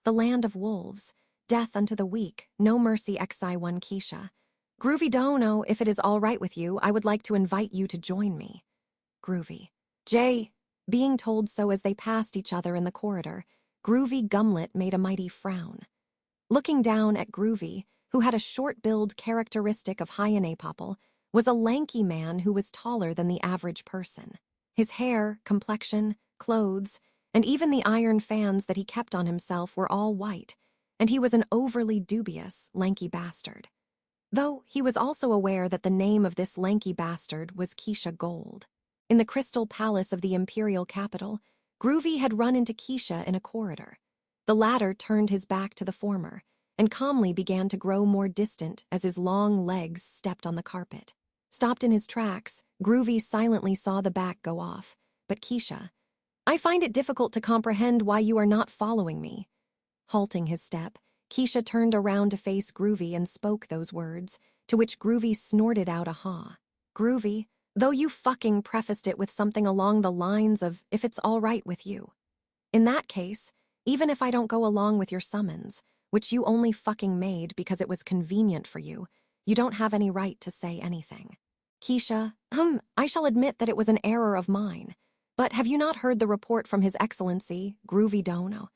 The land of wolves. Death unto the weak. No mercy XI1 Keisha. Groovy Dono, if it is all right with you, I would like to invite you to join me. Groovy. Jay. Being told so as they passed each other in the corridor, Groovy Gumlet made a mighty frown. Looking down at Groovy, who had a short build characteristic of Hyanapopple, was a lanky man who was taller than the average person. His hair, complexion, clothes, and even the iron fans that he kept on himself were all white, and he was an overly dubious, lanky bastard. Though he was also aware that the name of this lanky bastard was Keisha Gold. In the Crystal Palace of the Imperial Capital, Groovy had run into Keisha in a corridor. The latter turned his back to the former, and calmly began to grow more distant as his long legs stepped on the carpet. Stopped in his tracks, Groovy silently saw the back go off, but Keisha, I find it difficult to comprehend why you are not following me. Halting his step, Keisha turned around to face Groovy and spoke those words, to which Groovy snorted out a ha. Groovy, though you fucking prefaced it with something along the lines of, if it's all right with you. In that case, even if I don't go along with your summons, which you only fucking made because it was convenient for you, you don't have any right to say anything. Keisha, I shall admit that it was an error of mine, but have you not heard the report from His Excellency, Groovy Dono?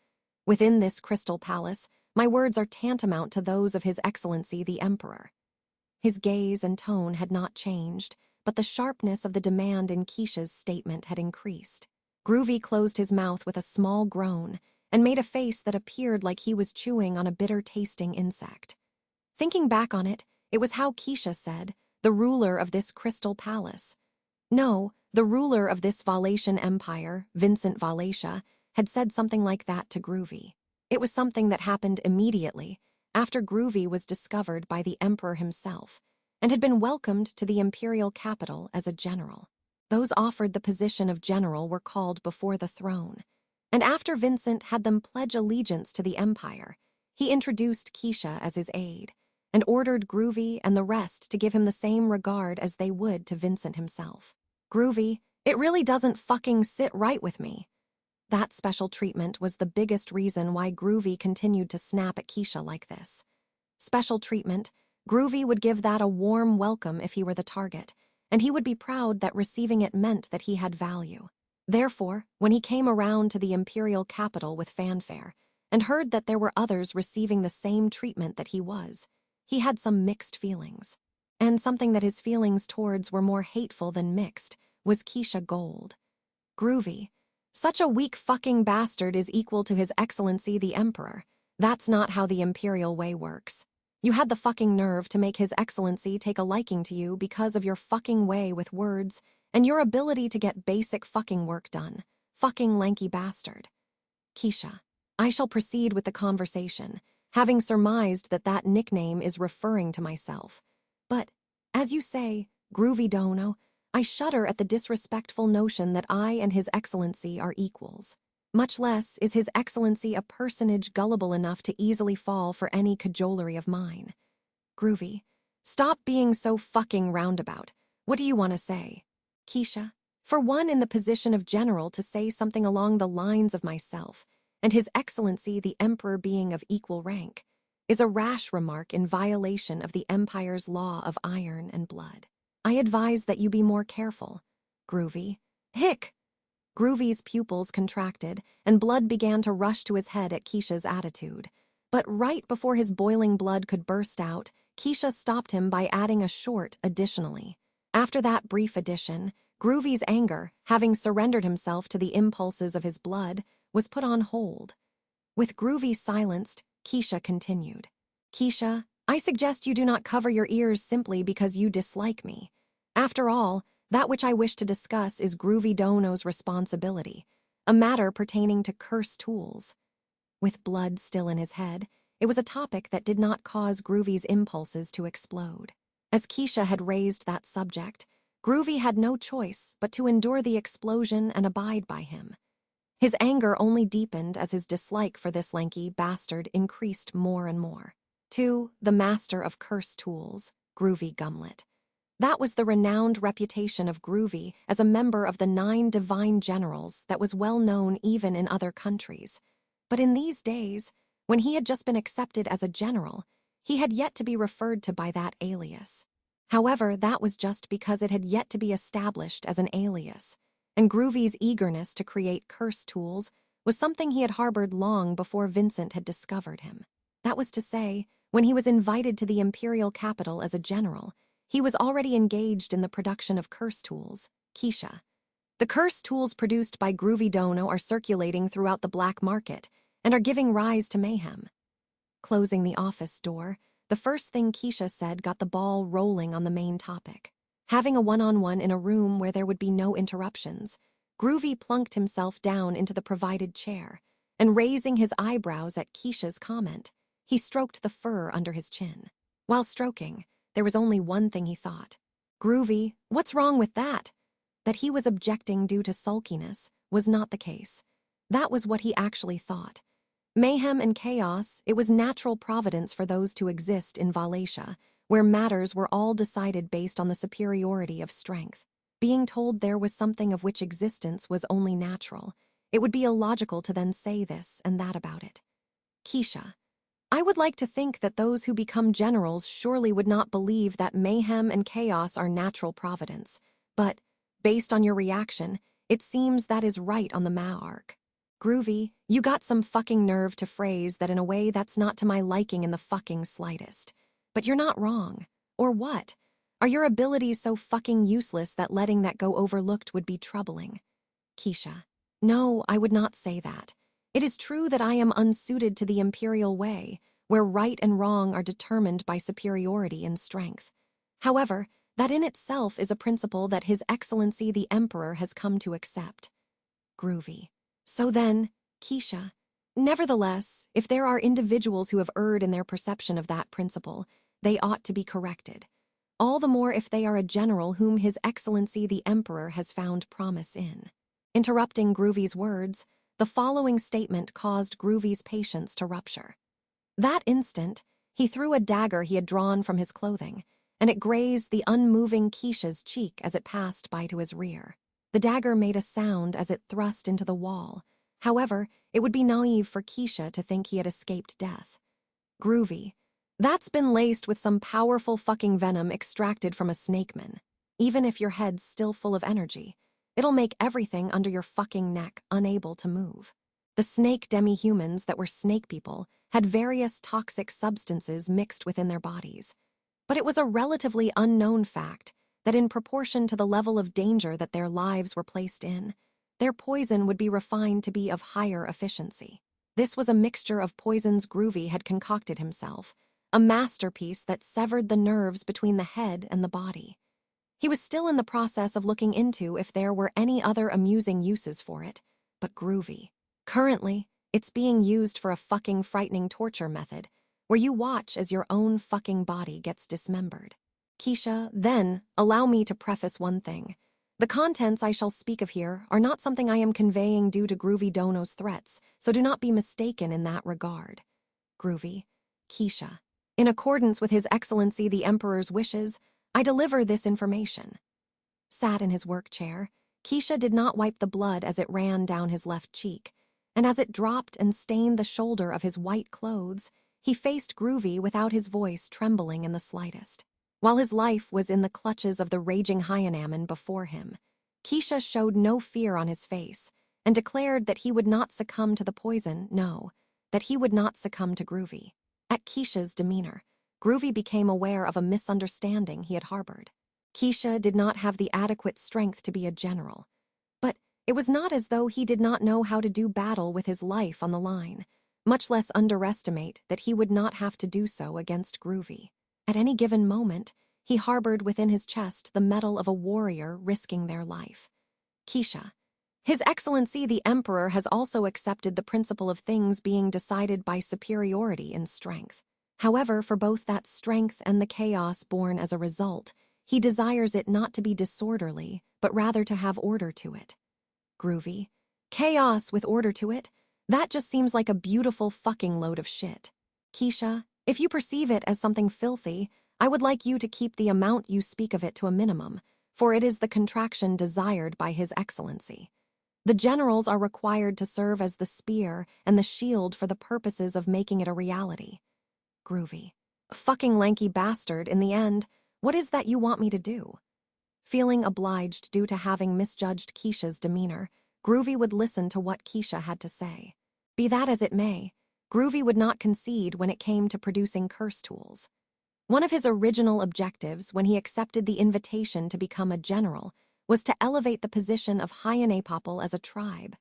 Within this Crystal Palace, my words are tantamount to those of His Excellency the Emperor. His gaze and tone had not changed, but the sharpness of the demand in Keisha's statement had increased. Groovy closed his mouth with a small groan and made a face that appeared like he was chewing on a bitter-tasting insect. Thinking back on it, it was how Keisha said, the ruler of this Crystal Palace. No, the ruler of this Valatian Empire, Vincent Valatia, had said something like that to Groovy. It was something that happened immediately after Groovy was discovered by the Emperor himself and had been welcomed to the imperial capital as a general. Those offered the position of general were called before the throne, and after Vincent had them pledge allegiance to the empire, he introduced Keisha as his aide and ordered Groovy and the rest to give him the same regard as they would to Vincent himself. Groovy, it really doesn't fucking sit right with me. That special treatment was the biggest reason why Groovy continued to snap at Keisha like this. Special treatment, Groovy would give that a warm welcome if he were the target, and he would be proud that receiving it meant that he had value. Therefore, when he came around to the imperial capital with fanfare and heard that there were others receiving the same treatment that he was, he had some mixed feelings. And something that his feelings towards were more hateful than mixed was Keisha Gold. Groovy, such a weak fucking bastard is equal to His Excellency the Emperor. That's not how the imperial way works. You had the fucking nerve to make His Excellency take a liking to you because of your fucking way with words and your ability to get basic fucking work done. Fucking lanky bastard. Keisha, I shall proceed with the conversation, having surmised that that nickname is referring to myself. But, as you say, Groovy Dono, I shudder at the disrespectful notion that I and His Excellency are equals. Much less is His Excellency a personage gullible enough to easily fall for any cajolery of mine. Groovy, stop being so fucking roundabout. What do you want to say? Keisha, for one in the position of general to say something along the lines of myself, and His Excellency the Emperor being of equal rank, is a rash remark in violation of the Empire's law of iron and blood. I advise that you be more careful. Groovy. Hick! Groovy's pupils contracted, and blood began to rush to his head at Keisha's attitude. But right before his boiling blood could burst out, Keisha stopped him by adding a short additionally. After that brief addition, Groovy's anger, having surrendered himself to the impulses of his blood, was put on hold. With Groovy silenced, Keisha continued. Keisha, I suggest you do not cover your ears simply because you dislike me. After all, that which I wish to discuss is Groovy Dono's responsibility, a matter pertaining to curse tools. With blood still in his head, it was a topic that did not cause Groovy's impulses to explode. As Keisha had raised that subject, Groovy had no choice but to endure the explosion and abide by him. His anger only deepened as his dislike for this lanky bastard increased more and more. To the master of curse tools, Groovy Gumlet. That was the renowned reputation of Groovy as a member of the 9 divine generals that was well known even in other countries. But in these days, When he had just been accepted as a general, he had yet to be referred to by that alias. However, that was just because it had yet to be established as an alias, and Groovy's eagerness to create curse tools was something he had harbored long before Vincent had discovered him. That was to say, when he was invited to the imperial capital as a general, he was already engaged in the production of curse tools, Keisha. The curse tools produced by Groovy Dono are circulating throughout the black market and are giving rise to mayhem. Closing the office door, the first thing Keisha said got the ball rolling on the main topic. Having a one-on-one in a room where there would be no interruptions, Groovy plunked himself down into the provided chair, and raising his eyebrows at Keisha's comment, he stroked the fur under his chin. While stroking, there was only one thing he thought. Groovy, what's wrong with that? That he was objecting due to sulkiness was not the case. That was what he actually thought. Mayhem and chaos, it was natural providence for those to exist in Valatia, where matters were all decided based on the superiority of strength. Being told there was something of which existence was only natural, it would be illogical to then say this and that about it. Keisha, I would like to think that those who become generals surely would not believe that mayhem and chaos are natural providence, but, based on your reaction, it seems that is right on the arc. Groovy, you got some fucking nerve to phrase that in a way that's not to my liking in the fucking slightest. But you're not wrong. Or what? Are your abilities so fucking useless that letting that go overlooked would be troubling? Keisha, no, I would not say that. It is true that I am unsuited to the imperial way, where right and wrong are determined by superiority in strength. However, that in itself is a principle that His Excellency the Emperor has come to accept. Groovy. So then, Keisha, nevertheless, if there are individuals who have erred in their perception of that principle, they ought to be corrected. All the more if they are a general whom His Excellency the Emperor has found promise in. Interrupting Groovy's words, the following statement caused Groovy's patience to rupture. That instant, he threw a dagger he had drawn from his clothing, and it grazed the unmoving Keisha's cheek as it passed by to his rear. The dagger made a sound as it thrust into the wall. However, it would be naive for Keisha to think he had escaped death. Groovy, that's been laced with some powerful fucking venom extracted from a snakeman. Even if your head's still full of energy, it'll make everything under your fucking neck unable to move. The snake demi-humans that were snake people had various toxic substances mixed within their bodies. But it was a relatively unknown fact that in proportion to the level of danger that their lives were placed in, their poison would be refined to be of higher efficiency. This was a mixture of poisons Groovy had concocted himself, a masterpiece that severed the nerves between the head and the body. He was still in the process of looking into if there were any other amusing uses for it, but Groovy. Currently, it's being used for a fucking frightening torture method, where you watch as your own fucking body gets dismembered. Keisha, then, allow me to preface one thing. The contents I shall speak of here are not something I am conveying due to Groovy Dono's threats, so do not be mistaken in that regard. Groovy, Keisha, in accordance with His Excellency the Emperor's wishes, I deliver this information. Sat in his work chair, Keisha did not wipe the blood as it ran down his left cheek, and as it dropped and stained the shoulder of his white clothes, he faced Groovy without his voice trembling in the slightest. While his life was in the clutches of the raging hyenaman before him, Keisha showed no fear on his face and declared that he would not succumb to the poison, no, that he would not succumb to Groovy. At Keisha's demeanor, Groovy became aware of a misunderstanding he had harbored. Keisha did not have the adequate strength to be a general, but it was not as though he did not know how to do battle with his life on the line, much less underestimate that he would not have to do so against Groovy. At any given moment, he harbored within his chest the mettle of a warrior risking their life. Keisha, His Excellency the Emperor has also accepted the principle of things being decided by superiority in strength. However, for both that strength and the chaos born as a result, he desires it not to be disorderly, but rather to have order to it. Groovy, chaos with order to it? That just seems like a beautiful fucking load of shit. Keisha, if you perceive it as something filthy, I would like you to keep the amount you speak of it to a minimum, for it is the contraction desired by His Excellency. The generals are required to serve as the spear and the shield for the purposes of making it a reality. Groovy. Fucking lanky bastard, in the end, what is that you want me to do? Feeling obliged due to having misjudged Keisha's demeanor, Groovy would listen to what Keisha had to say. Be that as it may, Groovy would not concede when it came to producing curse tools. One of his original objectives when he accepted the invitation to become a general was to elevate the position of Hyanapopple as a tribe,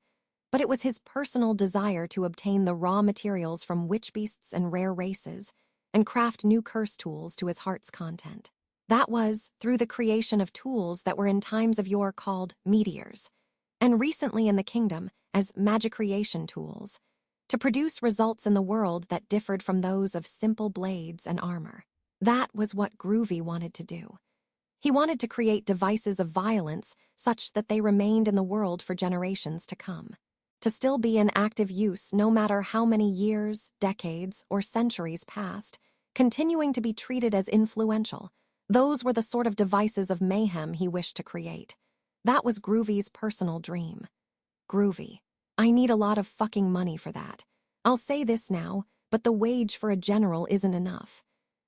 but it was his personal desire to obtain the raw materials from witch beasts and rare races and craft new curse tools to his heart's content. That was through the creation of tools that were in times of yore called meteors, and recently in the kingdom as magic creation tools, to produce results in the world that differed from those of simple blades and armor. That was what Groovy wanted to do. He wanted to create devices of violence such that they remained in the world for generations to come, to still be in active use no matter how many years, decades, or centuries passed, continuing to be treated as influential. Those were the sort of devices of mayhem he wished to create. That was Groovy's personal dream. Groovy. I need a lot of fucking money for that. I'll say this now, but the wage for a general isn't enough.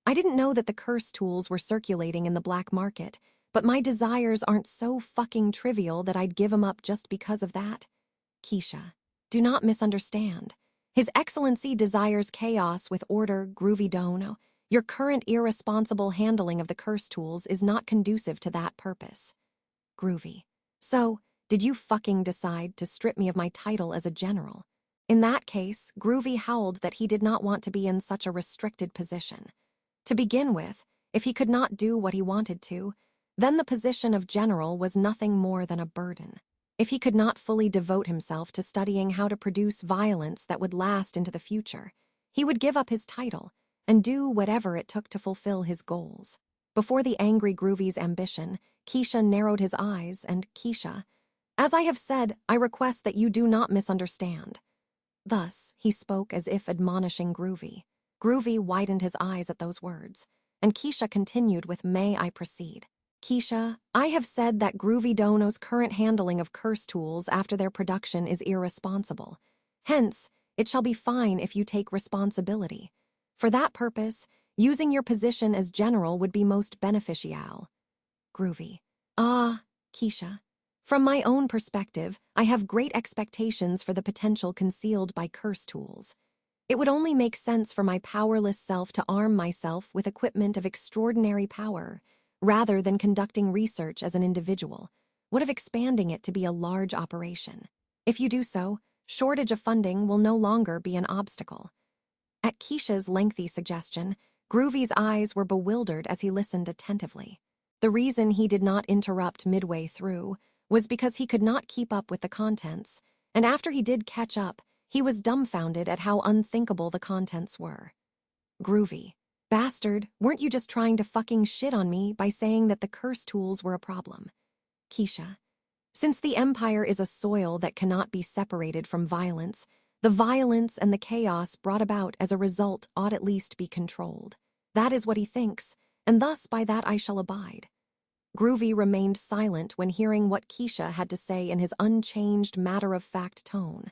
I didn't know that the curse tools were circulating in the black market, but my desires aren't so fucking trivial that I'd give 'em up just because of that. Keisha, do not misunderstand. His Excellency desires chaos with order, Groovy Dono. Your current irresponsible handling of the curse tools is not conducive to that purpose. Groovy. So, did you fucking decide to strip me of my title as a general? In that case, Groovy howled that he did not want to be in such a restricted position. To begin with, if he could not do what he wanted to, then the position of general was nothing more than a burden. If he could not fully devote himself to studying how to produce violence that would last into the future, he would give up his title and do whatever it took to fulfill his goals. Before the angry Groovy's ambition, Keisha narrowed his eyes and, Keisha, as I have said, I request that you do not misunderstand. Thus, he spoke as if admonishing Groovy. Groovy widened his eyes at those words, and Keisha continued with, May I proceed? Keisha, I have said that Groovy Dono's current handling of curse tools after their production is irresponsible. Hence, it shall be fine if you take responsibility. For that purpose, using your position as general would be most beneficial. Groovy. Keisha. From my own perspective, I have great expectations for the potential concealed by curse tools. It would only make sense for my powerless self to arm myself with equipment of extraordinary power, rather than conducting research as an individual, would have expanding it to be a large operation. If you do so, shortage of funding will no longer be an obstacle. At Keisha's lengthy suggestion, Groovy's eyes were bewildered as he listened attentively. The reason he did not interrupt midway through was because he could not keep up with the contents, and after he did catch up, he was dumbfounded at how unthinkable the contents were. Groovy. Bastard, weren't you just trying to fucking shit on me by saying that the curse tools were a problem? Keisha. Since the Empire is a soil that cannot be separated from violence, the violence and the chaos brought about as a result ought at least be controlled. That is what he thinks, and thus by that I shall abide. Groovy remained silent when hearing what Keisha had to say in his unchanged, matter-of-fact tone.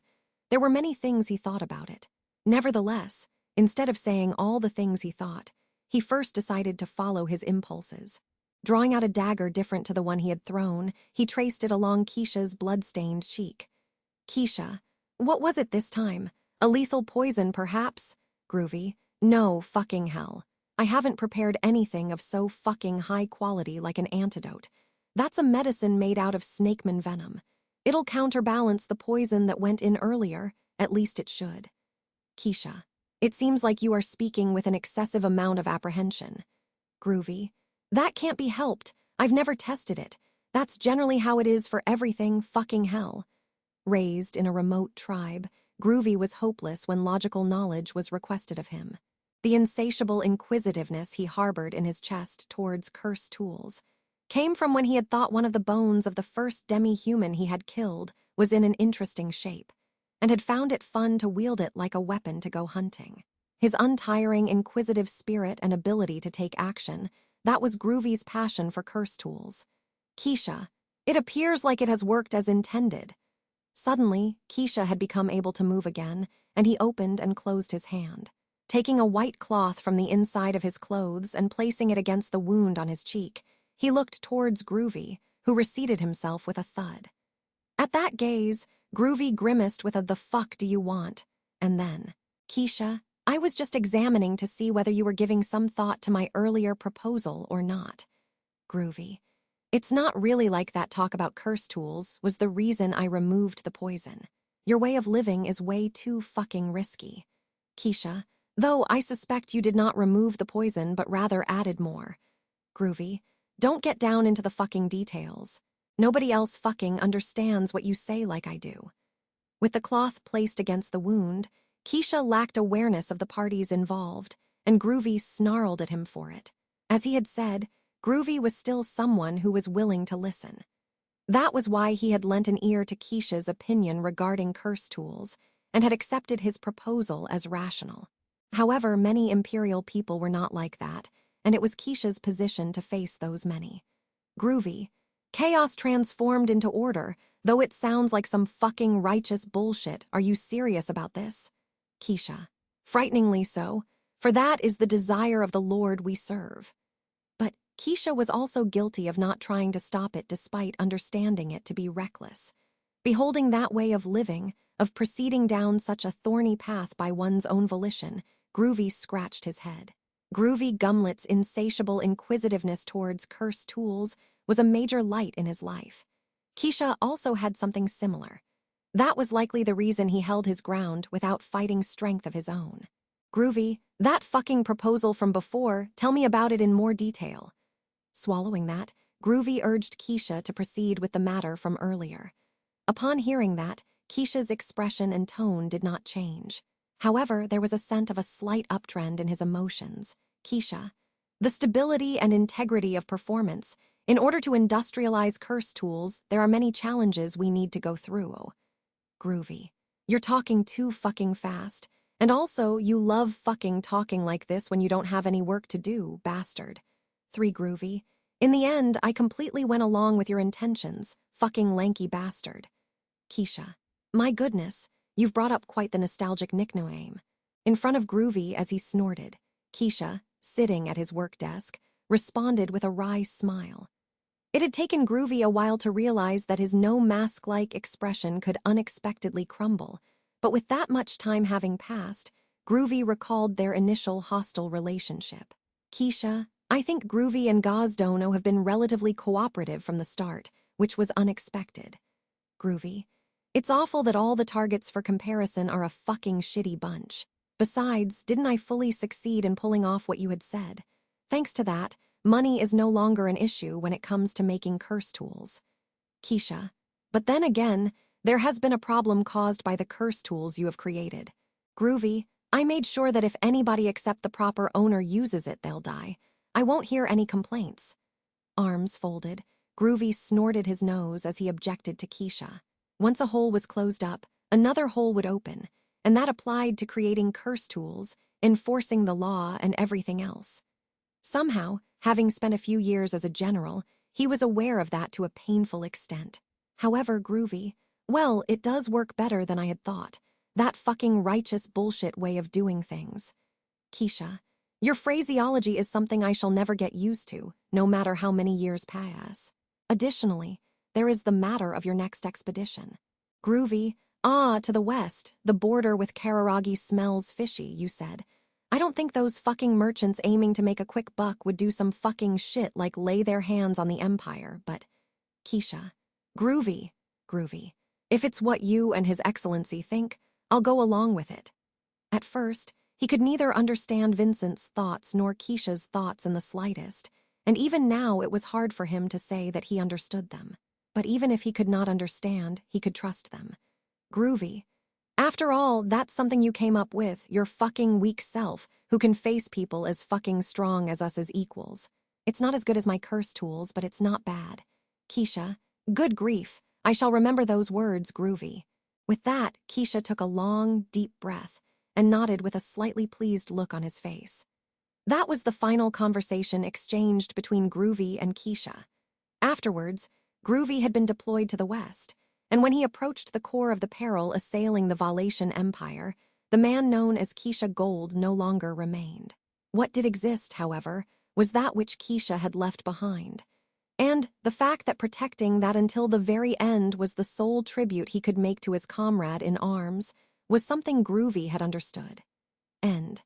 There were many things he thought about it. Nevertheless, instead of saying all the things he thought, he first decided to follow his impulses. Drawing out a dagger different to the one he had thrown, he traced it along Keisha's blood-stained cheek. Keisha, what was it this time? A lethal poison, perhaps? Groovy, no fucking hell. I haven't prepared anything of so fucking high quality like an antidote. That's a medicine made out of snakeman venom. It'll counterbalance the poison that went in earlier, at least it should. Keisha, it seems like you are speaking with an excessive amount of apprehension. Groovy, that can't be helped. I've never tested it. That's generally how it is for everything fucking hell. Raised in a remote tribe, Groovy was hopeless when logical knowledge was requested of him. The insatiable inquisitiveness he harbored in his chest towards curse tools came from when he had thought one of the bones of the first demi-human he had killed was in an interesting shape, and had found it fun to wield it like a weapon to go hunting. His untiring, inquisitive spirit and ability to take action, that was Groovy's passion for curse tools. Keisha, it appears like it has worked as intended. Suddenly, Keisha had become able to move again, and he opened and closed his hand. Taking a white cloth from the inside of his clothes and placing it against the wound on his cheek, he looked towards Groovy, who reseated himself with a thud. At that gaze, Groovy grimaced with a "the fuck do you want?" And then, "Keisha, I was just examining to see whether you were giving some thought to my earlier proposal or not." Groovy, "It's not really like that talk about curse tools was the reason I removed the poison. Your way of living is way too fucking risky." Keisha, "Though I suspect you did not remove the poison but rather added more." Groovy, "Don't get down into the fucking details. Nobody else fucking understands what you say like I do." With the cloth placed against the wound, Keisha lacked awareness of the parties involved, and Groovy snarled at him for it. As he had said, Groovy was still someone who was willing to listen. That was why he had lent an ear to Keisha's opinion regarding curse tools, and had accepted his proposal as rational. However, many Imperial people were not like that, and it was Keisha's position to face those many. Groovy, "Chaos transformed into order, though it sounds like some fucking righteous bullshit. Are you serious about this?" Keisha, "Frighteningly so, for that is the desire of the Lord we serve." But Keisha was also guilty of not trying to stop it despite understanding it to be reckless. Beholding that way of living, of proceeding down such a thorny path by one's own volition, Groovy scratched his head. Groovy Gumlet's insatiable inquisitiveness towards cursed tools was a major light in his life. Keisha also had something similar. That was likely the reason he held his ground without fighting strength of his own. Groovy, "That fucking proposal from before, tell me about it in more detail." Swallowing that, Groovy urged Keisha to proceed with the matter from earlier. Upon hearing that, Keisha's expression and tone did not change. However, there was a scent of a slight uptrend in his emotions. Keisha, "The stability and integrity of performance. In order to industrialize curse tools, there are many challenges we need to go through." Groovy, "You're talking too fucking fast. And also, you love fucking talking like this when you don't have any work to do, bastard." 3 Groovy, "In the end, I completely went along with your intentions, fucking lanky bastard." Keisha, "My goodness, you've brought up quite the nostalgic nickname." In front of Groovy as he snorted, Keisha, sitting at his work desk, responded with a wry smile. It had taken Groovy a while to realize that his no-mask-like expression could unexpectedly crumble, but with that much time having passed, Groovy recalled their initial hostile relationship. "Keisha, I think Groovy and Gazdono have been relatively cooperative from the start, which was unexpected." Groovy, "It's awful that all the targets for comparison are a fucking shitty bunch. Besides, didn't I fully succeed in pulling off what you had said? Thanks to that, money is no longer an issue when it comes to making curse tools." Keisha, "But then again, there has been a problem caused by the curse tools you have created." Groovy, "I made sure that if anybody except the proper owner uses it, they'll die. I won't hear any complaints." Arms folded, Groovy snorted his nose as he objected to Keisha. Once a hole was closed up, another hole would open, and that applied to creating curse tools, enforcing the law, and everything else. Somehow, having spent a few years as a general, he was aware of that to a painful extent. However, Groovy, "Well, it does work better than I had thought. That fucking righteous bullshit way of doing things." Keisha, "Your phraseology is something I shall never get used to, no matter how many years pass. Additionally, there is the matter of your next expedition." Groovy, To the west, the border with Kararagi smells fishy, you said. I don't think those fucking merchants aiming to make a quick buck would do some fucking shit like lay their hands on the Empire, but..." Keisha, Groovy, if it's what you and His Excellency think, I'll go along with it." At first, he could neither understand Vincent's thoughts nor Keisha's thoughts in the slightest, and even now it was hard for him to say that he understood them. But even if he could not understand, he could trust them. Groovy, "After all, that's something you came up with, your fucking weak self, who can face people as fucking strong as us as equals. It's not as good as my curse tools, but it's not bad." Keisha, "Good grief, I shall remember those words, Groovy." With that, Keisha took a long, deep breath and nodded with a slightly pleased look on his face. That was the final conversation exchanged between Groovy and Keisha. Afterwards, Groovy had been deployed to the west, and when he approached the core of the peril assailing the Valatian Empire, the man known as Keisha Gold no longer remained. What did exist, however, was that which Keisha had left behind. And the fact that protecting that until the very end was the sole tribute he could make to his comrade in arms was something Groovy had understood. End.